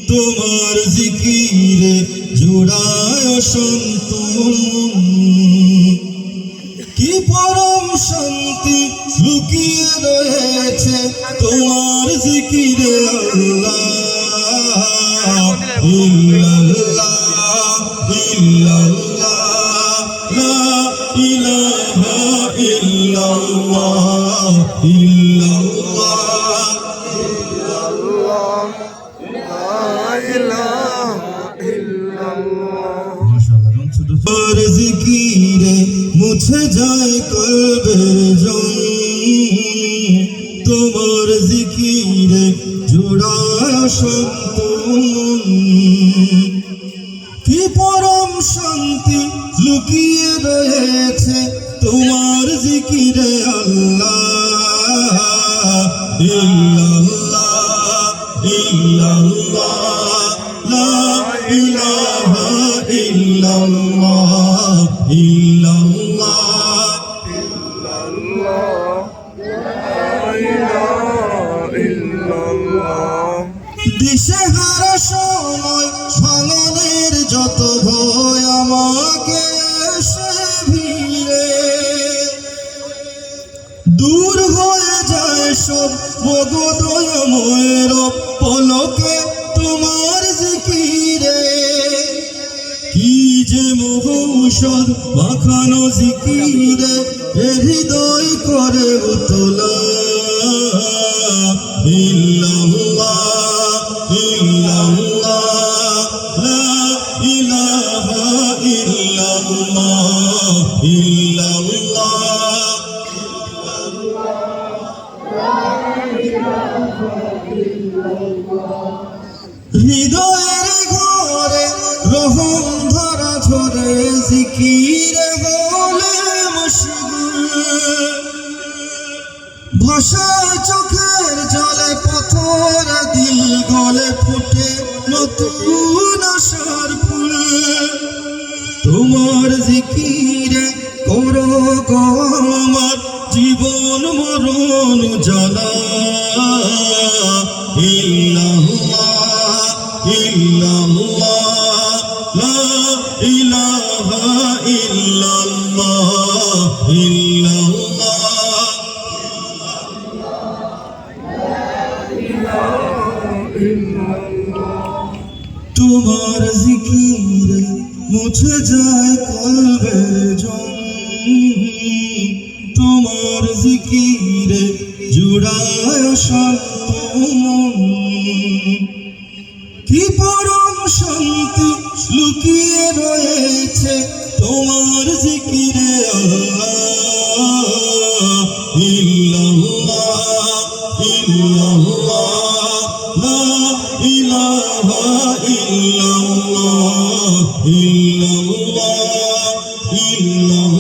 তোমার জিকিরে জোড়ায় শান্ত কি পরম শান্তি লুকিয়ে রয়েছে তোমার জিকিরে আল্লাহ ইল্লাল্লাহ ইল্লাল্লাহ লা ইলাহা ইল্লাল্লাহ ইল্লাল্লাহ তোমার জিকিরে মুছে যায় কলবের জং তোমার জিকিরে জোড়ায় শান্ত কি পরম শান্তি লুকিয়ে রয়েছে তোমার জিকিরে আল্লাহ ইল্লাল্লাহ ইল্লাল্লাহ লা ইলাহা ইল্লাল্লাহ ইল্লাল্লাহ দিশেহারা সময় ভাঙনের যত ভয় আমাকে এসে ভিড়ে দূর হয়ে যায় সব মগদয়ময়ের পলকে তোমার জিকিরে কি যে মহৌষধ মাখানো জিকিরে হৃদয় করে উতলা ইল্লাল্লাহ ইল্লাল্লাহ লা ইলাহা ইল্লাল্লাহ ইল্লাল্লাহ হৃদয়ের ঘরে রহম ধরা ঝরে জিকিরে বলে মশগুল ভাষায় চোখের জলে পথর দিল গলে ফুটে নতুন আশার ফুল তোমার জিকিরে করো গো আমার জীবন মরণ জ্বালা ইল্লাল্লাহ ইল্লাল্লাহ লা ইলাহা ইল্লাল্লাহ ইল্লাল্লাহ তোমার জিকিরে মুছে যায় কলবের জং তোমার জিকিরে জুড়ায় শান্ত কি পরম শান্তি লুকিয়ে রয়েছে তোমার জিকিরে আল্লাহ ইল্লাল্লাহ ইল্লাল্লাহ লা ইলাহা ইল্লাল্লাহ ইল্লাল্লাহ ইল্লাল্লাহ